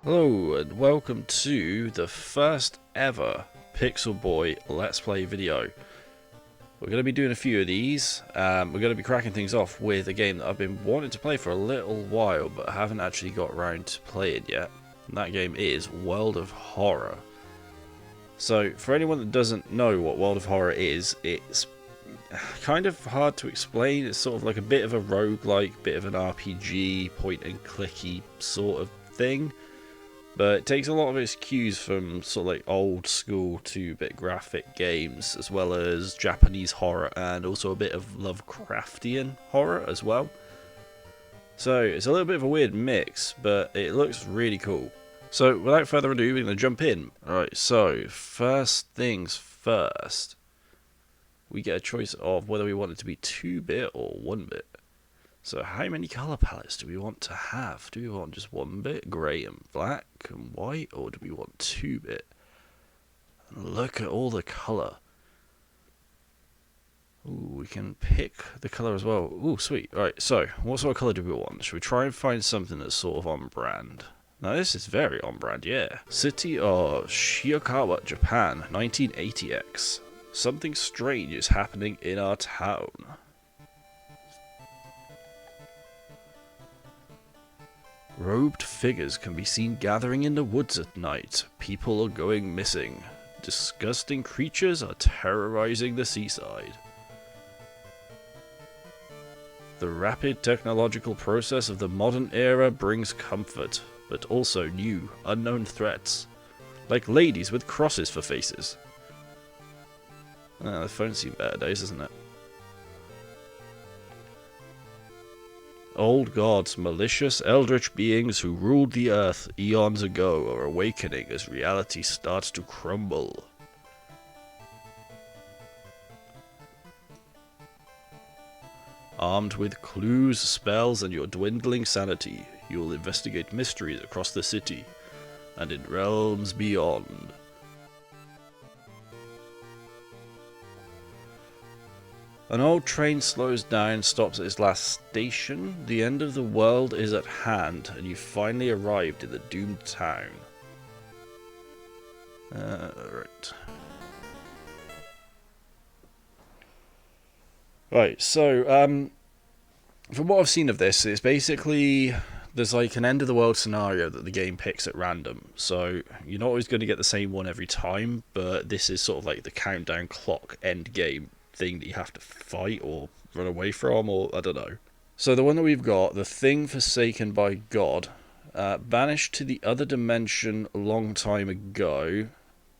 Hello and welcome to the first ever Pixel Boy Let's Play video. We're going to be doing a few of these. We're going to be cracking things off with a game that I've been wanting to play for a little while but haven't actually got around to playing yet. And that game is World of Horror. So for anyone that doesn't know what World of Horror is, it's kind of hard to explain. It's sort of like a bit of a roguelike, bit of an RPG, point and clicky sort of thing. But it takes a lot of its cues from sort of like old school 2-bit graphic games, as well as Japanese horror and also a bit of Lovecraftian horror as well. So it's a little bit of a weird mix, but it looks really cool. So without further ado, we're going to jump in. Alright, so first things first. We get a choice of whether we want it to be 2-bit or 1-bit. So how many colour palettes do we want to have? Do we want just 1-bit, grey and black and white, or do we want 2-bit? And look at all the colour. Ooh, we can pick the colour as well. Ooh, sweet. Right, so what sort of colour do we want? Should we try and find something that's sort of on brand? Now this is very on brand, yeah. City of Shiokawa, Japan, 1980X. Something strange is happening in our town. Robed figures can be seen gathering in the woods at night. People are going missing. Disgusting creatures are terrorizing the seaside. The rapid technological process of the modern era brings comfort, but also new, unknown threats. Like ladies with crosses for faces. The phone's seen better days, isn't it? Old gods, malicious eldritch beings who ruled the earth eons ago, are awakening as reality starts to crumble. Armed with clues, spells, and your dwindling sanity, you will investigate mysteries across the city and in realms beyond. An old train slows down, stops at its last station. The end of the world is at hand, and you've finally arrived in the doomed town. Right. Right, so, from what I've seen of this, it's basically, there's like an end of the world scenario that the game picks at random. So, you're not always going to get the same one every time, but this is sort of like the countdown clock end game thing that you have to fight or run away from, or I don't know. So the one that we've got, the thing forsaken by God, banished to the other dimension a long time ago,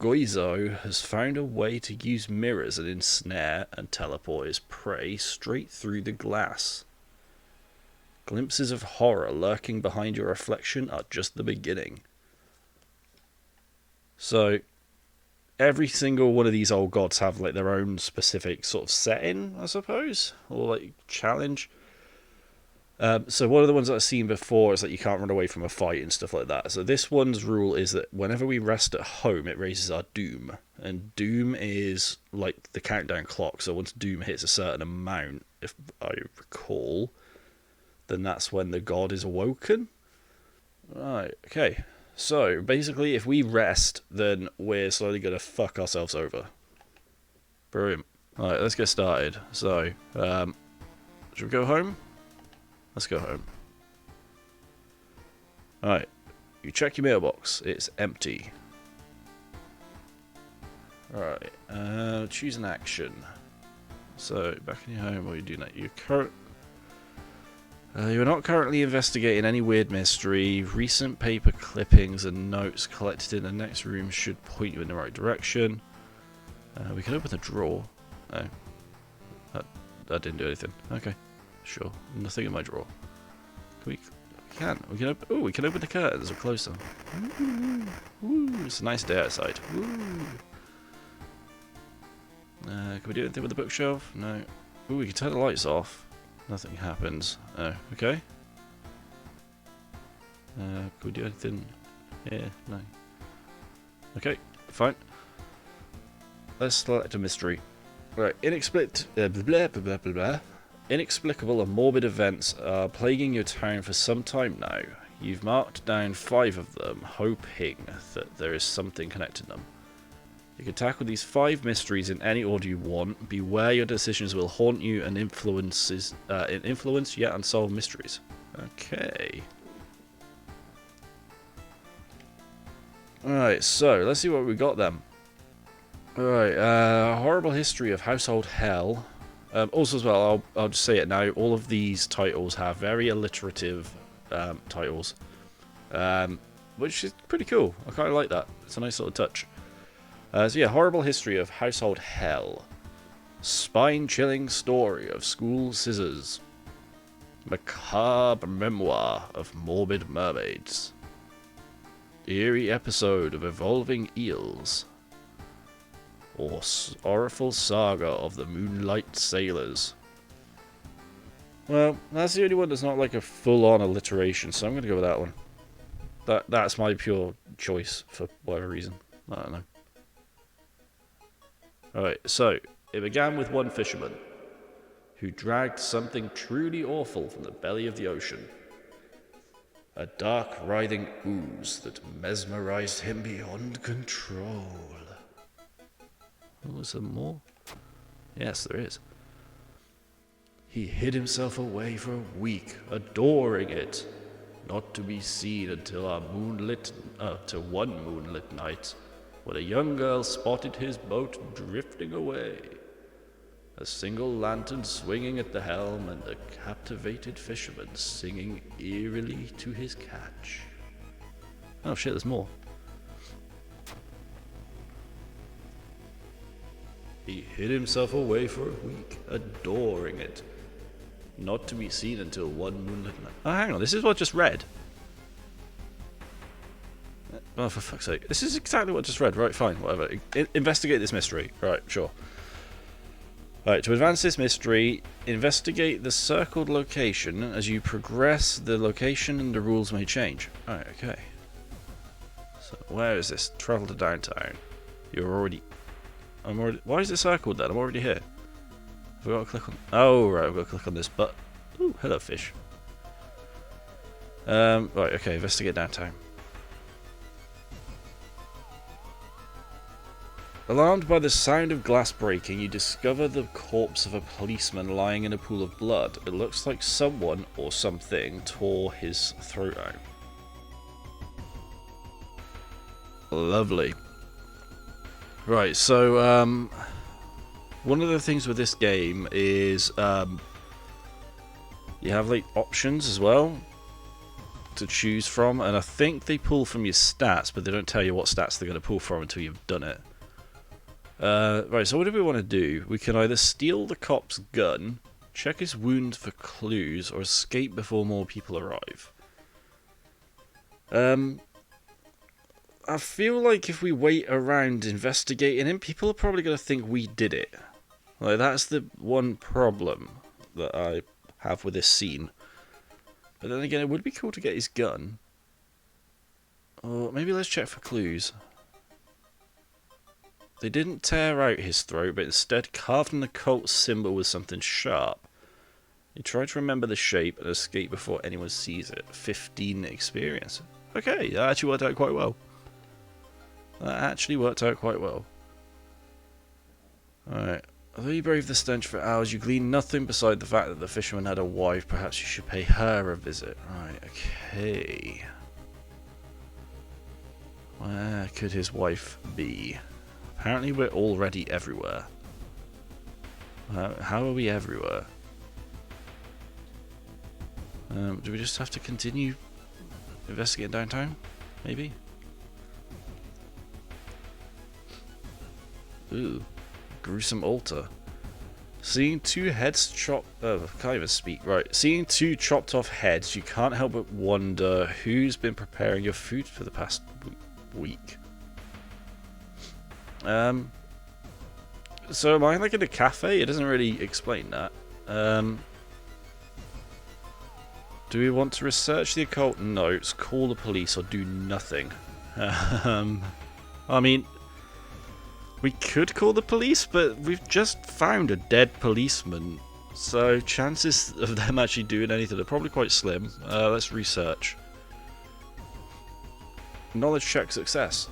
Goizo has found a way to use mirrors and ensnare and teleport his prey straight through the glass. Glimpses of horror lurking behind your reflection are just the beginning. So every single one of these old gods have like their own specific sort of setting, I suppose, or like challenge. So one of the ones that I've seen before is that you can't run away from a fight and stuff like that. So this one's rule is that whenever we rest at home, it raises our doom. And doom is like the countdown clock. So once doom hits a certain amount, if I recall, then that's when the god is awoken. Right, okay. So, basically, if we rest, then we're slowly going to fuck ourselves over. Brilliant. Alright, let's get started. So, should we go home? Let's go home. Alright, you check your mailbox. It's empty. Alright, choose an action. So, back in your home, what are you doing? You're not currently investigating any weird mystery. Recent paper clippings and notes collected in the next room should point you in the right direction. We can open the drawer. No. That didn't do anything. Okay. Sure. Nothing in my drawer. We can open... Oh, we can open the curtains or close them. Ooh, it's a nice day outside. Ooh. Can we do anything with the bookshelf? No. Ooh, we can turn the lights off. Nothing happens. Oh, okay. Can we do anything here? No. Okay, fine. Let's select a mystery. Right, inexplicable and morbid events are plaguing your town for some time now. You've marked down 5 of them, hoping that there is something connecting them. You can tackle these 5 mysteries in any order you want. Beware your decisions will haunt you and influence yet unsolved mysteries. Okay. Alright, so let's see what we got then. Alright, horrible history of household hell. Also as well, I'll just say it now, all of these titles have very alliterative titles. Which is pretty cool. I kind of like that. It's a nice little touch. So yeah, horrible history of household hell. Spine-chilling story of school scissors. Macabre memoir of morbid mermaids. Eerie episode of evolving eels. Or sorrowful saga of the Moonlight Sailors. Well, that's the only one that's not like a full-on alliteration, so I'm going to go with that one. That's my pure choice for whatever reason. I don't know. Alright, so, it began with one fisherman who dragged something truly awful from the belly of the ocean. A dark, writhing ooze that mesmerized him beyond control. Oh, is there more? Yes, there is. He hid himself away for a week, adoring it, not to be seen until one moonlit night, when a young girl spotted his boat drifting away. A single lantern swinging at the helm and the captivated fisherman singing eerily to his catch. Oh shit, there's more. He hid himself away for a week, adoring it, not to be seen until one moonlit night. Oh, hang on, this is what I just read. Oh, for fuck's sake. This is exactly what I just read. Right, fine, whatever. Investigate this mystery. Right, sure. Right, to advance this mystery, investigate the circled location. As you progress, the location and the rules may change. Alright, okay. So, where is this? Travel to downtown. Why is it circled then? I'm already here. Have I got to click on... Oh, right, I've got to click on this button. Ooh, hello, fish. Right, okay, investigate downtown. Alarmed by the sound of glass breaking, you discover the corpse of a policeman lying in a pool of blood. It looks like someone, or something, tore his throat out. Lovely. Right, so, one of the things with this game is, you have, like, options as well to choose from, and I think they pull from your stats, but they don't tell you what stats they're going to pull from until you've done it. Right, so what do we want to do? We can either steal the cop's gun, check his wounds for clues, or escape before more people arrive. I feel like if we wait around investigating him, people are probably going to think we did it. Like, that's the one problem that I have with this scene. But then again, it would be cool to get his gun. Or maybe let's check for clues. They didn't tear out his throat, but instead carved an occult symbol with something sharp. You try to remember the shape and escape before anyone sees it. 15 experience. Okay, that actually worked out quite well. Alright. Although you brave the stench for hours, you glean nothing beside the fact that the fisherman had a wife. Perhaps you should pay her a visit. Right, okay. Where could his wife be? Apparently we're already everywhere. How are we everywhere? Do we just have to continue investigating downtown? Maybe? Ooh. Gruesome altar. Seeing two heads chopped... Oh, I can't even speak. Right. Seeing two chopped off heads, you can't help but wonder who's been preparing your food for the past week. So am I like in a cafe? It doesn't really explain that. Do we want to research the occult notes, call the police, or do nothing? I mean, we could call the police, but we've just found a dead policeman, so chances of them actually doing anything are probably quite slim. Let's research. Knowledge check success.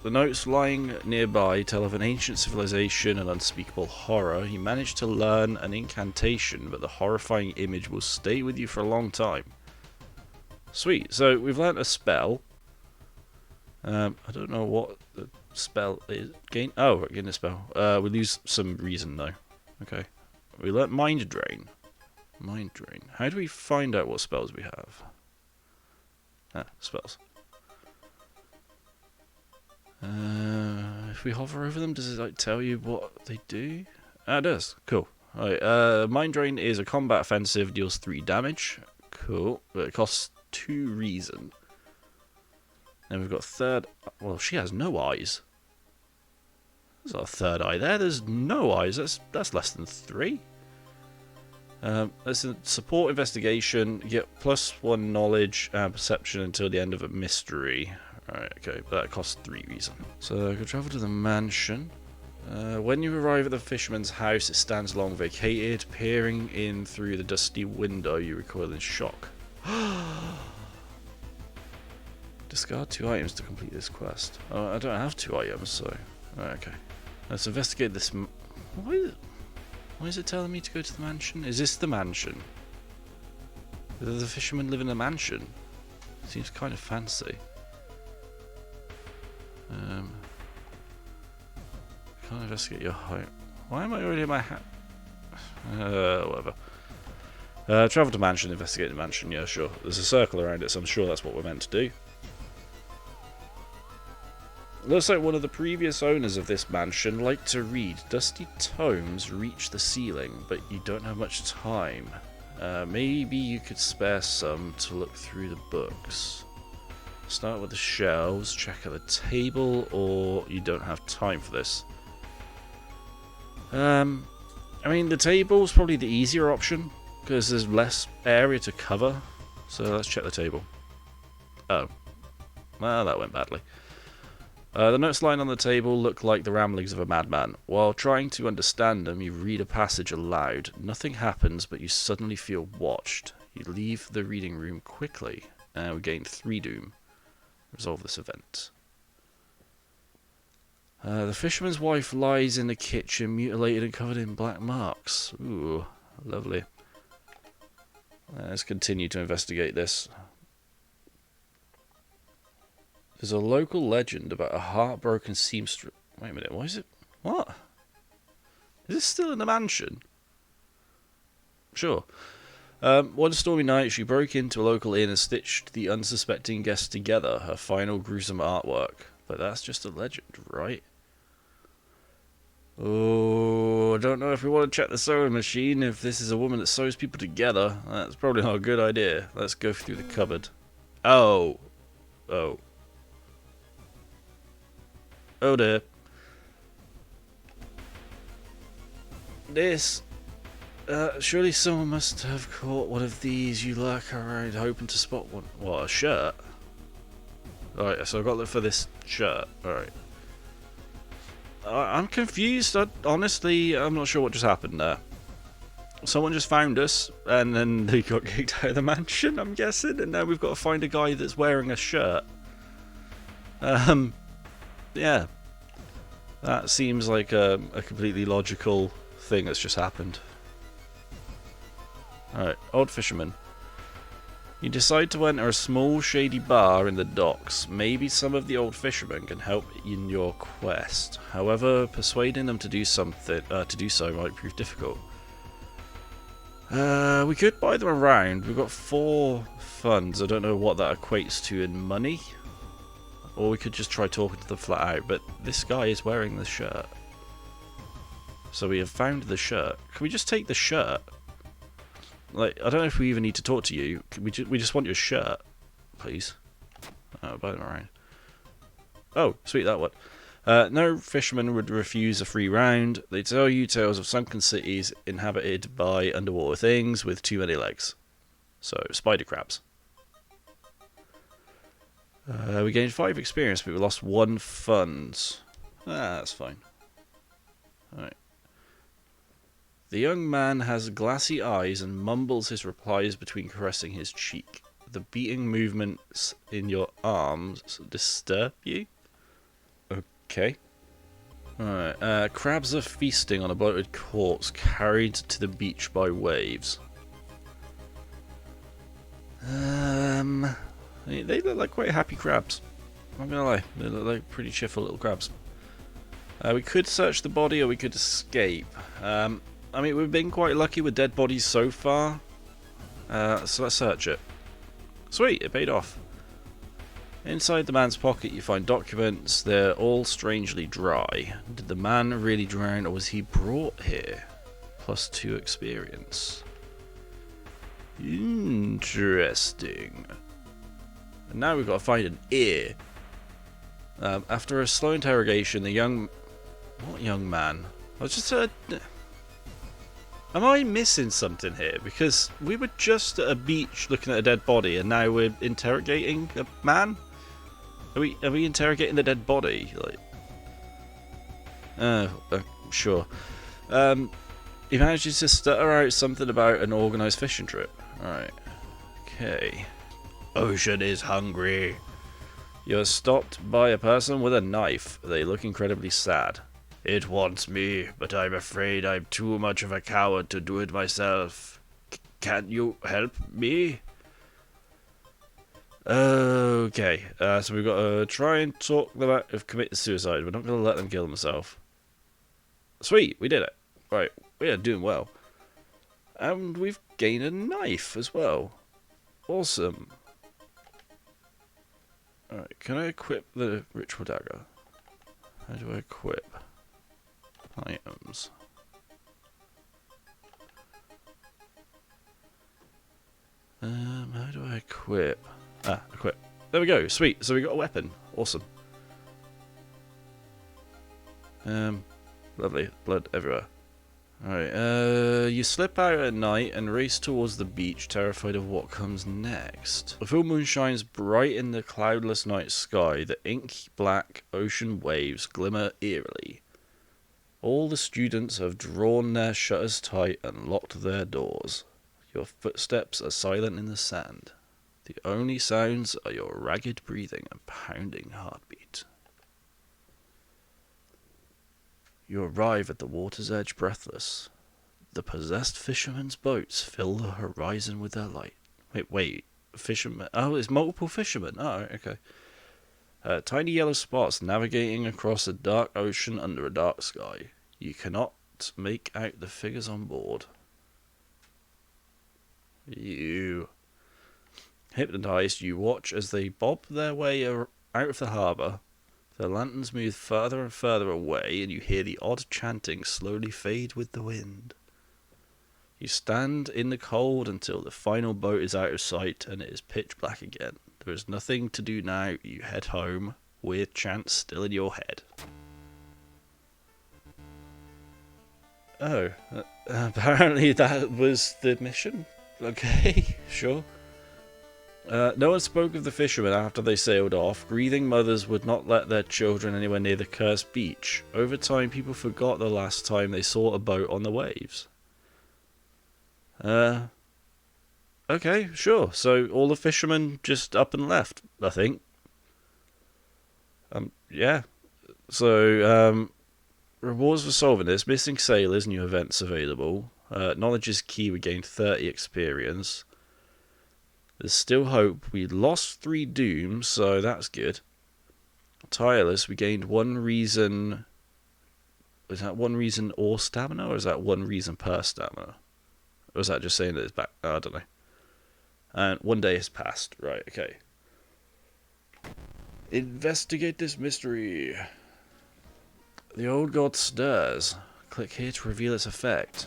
The notes lying nearby tell of an ancient civilization and unspeakable horror. You managed to learn an incantation, but the horrifying image will stay with you for a long time. Sweet, so we've learnt a spell. I don't know what the spell is. Gain a spell. We lose some reason though. Okay. We learnt Mind Drain. Mind Drain. How do we find out what spells we have? Spells. If we hover over them, does it like tell you what they do? It does. Cool. Alright, Mind Drain is a combat offensive, deals 3 damage. Cool. But it costs 2 reason. Then we've got third. Well, she has no eyes. There's not a third eye there. There's no eyes. That's less than 3. That's a support investigation. You get +1 knowledge and perception until the end of a mystery. Alright, okay, but that costs 3 reason. So I can travel to the mansion. When you arrive at the fisherman's house, it stands long vacated. Peering in through the dusty window, you recoil in shock. Discard 2 items to complete this quest. Oh, I don't have 2 items, so... okay. Let's investigate this... Why is it telling me to go to the mansion? Is this the mansion? Does the fisherman live in a mansion? Seems kind of fancy. Can't investigate your home. Why am I already in my hat? Whatever. Travel to mansion, investigate the mansion. Yeah, sure. There's a circle around it, so I'm sure that's what we're meant to do. Looks like one of the previous owners of this mansion liked to read. Dusty tomes reach the ceiling, but you don't have much time. Maybe you could spare some to look through the books. Start with the shelves, check out the table, or you don't have time for this. I mean, the table's probably the easier option, because there's less area to cover. So let's check the table. Oh. Well, that went badly. The notes lying on the table look like the ramblings of a madman. While trying to understand them, you read a passage aloud. Nothing happens, but you suddenly feel watched. You leave the reading room quickly, and we gain 3 doom. Resolve this event. The fisherman's wife lies in the kitchen, mutilated and covered in black marks. Ooh, lovely. Let's continue to investigate this. There's a local legend about a heartbroken seamstress. Wait a minute, why is it? What? Is this still in the mansion? Sure. One stormy night, she broke into a local inn and stitched the unsuspecting guests together. Her final gruesome artwork. But that's just a legend, right? Oh, I don't know if we want to check the sewing machine. If this is a woman that sews people together, that's probably not a good idea. Let's go through the cupboard. Oh. Oh. Oh dear. This. Surely someone must have caught one of these. You lurk around hoping to spot one. What, a shirt? Alright, so I've got to look for this shirt. Alright. I'm confused. Honestly, I'm not sure what just happened there. Someone just found us, and then they got kicked out of the mansion, I'm guessing, and now we've got to find a guy that's wearing a shirt. Yeah. That seems like a completely logical thing that's just happened. Alright, old fisherman. You decide to enter a small shady bar in the docks. Maybe some of the old fishermen can help in your quest. However, persuading them to do so might prove difficult. We could buy them around. We've got 4 funds. I don't know what that equates to in money. Or we could just try talking to them flat out. But this guy is wearing the shirt. So we have found the shirt. Can we just take the shirt? Like, I don't know if we even need to talk to you. We just want your shirt, please. Buy them around. Oh, sweet, that one. No fisherman would refuse a free round. They tell you tales of sunken cities inhabited by underwater things with too many legs. So, spider crabs. We gained 5 experience, but we lost 1 funds. That's fine. Alright. The young man has glassy eyes and mumbles his replies between caressing his cheek. The beating movements in your arms disturb you? Okay. Alright, crabs are feasting on a bloated corpse carried to the beach by waves. They look like quite happy crabs. I'm not gonna lie, they look like pretty cheerful little crabs. We could search the body or we could escape. I mean, we've been quite lucky with dead bodies so far. So let's search it. Sweet, it paid off. Inside the man's pocket you find documents. They're all strangely dry. Did the man really drown or was he brought here? +2 experience. Interesting. And now we've got to find an ear. After a slow interrogation, the young... What young man? I was just... Am I missing something here? Because we were just at a beach looking at a dead body and now we're interrogating a man? Are we interrogating the dead body? Like... sure. He manages to stutter out something about an organised fishing trip. Alright. Okay. Ocean is hungry. You're stopped by a person with a knife. They look incredibly sad. It wants me, but I'm afraid I'm too much of a coward to do it myself. Can you help me? Okay, so we've got to try and talk them out of committing suicide. We're not going to let them kill themselves. Sweet, we did it. Right, we are doing well. And we've gained a knife as well. Awesome. Alright, can I equip the ritual dagger? How do I equip items? How do I equip? Equip. There we go, sweet. So we got a weapon. Awesome. Lovely. Blood everywhere. Alright, you slip out at night and race towards the beach, terrified of what comes next. The full moon shines bright in the cloudless night sky. The ink-black ocean waves glimmer eerily. All the students have drawn their shutters tight and locked their doors. Your footsteps are silent in the sand. The only sounds are your ragged breathing and pounding heartbeat. You arrive at the water's edge breathless. The possessed fishermen's boats fill the horizon with their light. Wait, fishermen? Oh, it's multiple fishermen. Oh, okay. Tiny yellow spots navigating across a dark ocean under a dark sky. You cannot make out the figures on board. You... Hypnotized, you watch as they bob their way out of the harbour. The lanterns move further and further away, and you hear the odd chanting slowly fade with the wind. You stand in the cold until the final boat is out of sight and it is pitch black again. There is nothing to do now. You head home, weird chants still in your head. Oh, apparently that was the mission? Okay, sure. No one spoke of the fishermen after they sailed off. Grieving mothers would not let their children anywhere near the cursed beach. Over time, people forgot the last time they saw a boat on the waves. Okay, sure. So all the fishermen just up and left, I think. Yeah. So, rewards for solving this. Missing sailors, new events available. Knowledge is key, we gained 30 experience. There's still hope. We lost 3 dooms, so that's good. Tireless, we gained 1 reason. Is that 1 reason or stamina, or is that 1 reason per stamina? Or is that just saying that it's back? I don't know. And 1 day has passed. Right, okay. Investigate this mystery. The old god stirs. Click here to reveal its effect.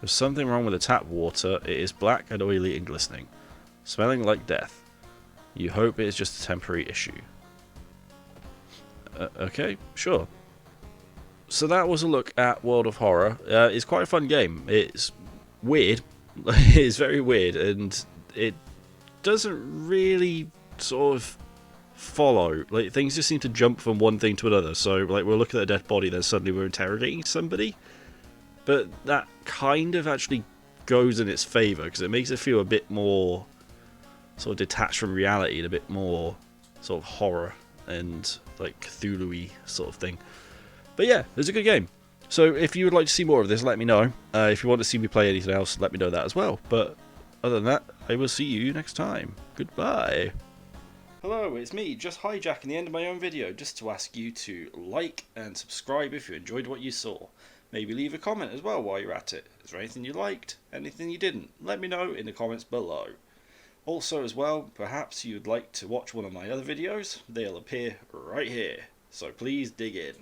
There's something wrong with the tap water. It is black and oily and glistening, smelling like death. You hope it is just a temporary issue. Okay, sure. So that was a look at World of Horror. It's quite a fun game. It's weird. It's very weird, and it doesn't really sort of follow. Like, things just seem to jump from one thing to another. So, like, we're looking at a dead body, then suddenly we're interrogating somebody. But that kind of actually goes in its favour, because it makes it feel a bit more sort of detached from reality and a bit more sort of horror and like Cthulhu-y sort of thing. But yeah, it's a good game. So if you would like to see more of this, let me know. If you want to see me play anything else, let me know that as well. But other than that, I will see you next time. Goodbye. Hello, it's me, just hijacking the end of my own video just to ask you to like and subscribe if you enjoyed what you saw. Maybe leave a comment as well while you're at it. Is there anything you liked? Anything you didn't? Let me know in the comments below. Also as well, perhaps you'd like to watch one of my other videos. They'll appear right here. So please dig in.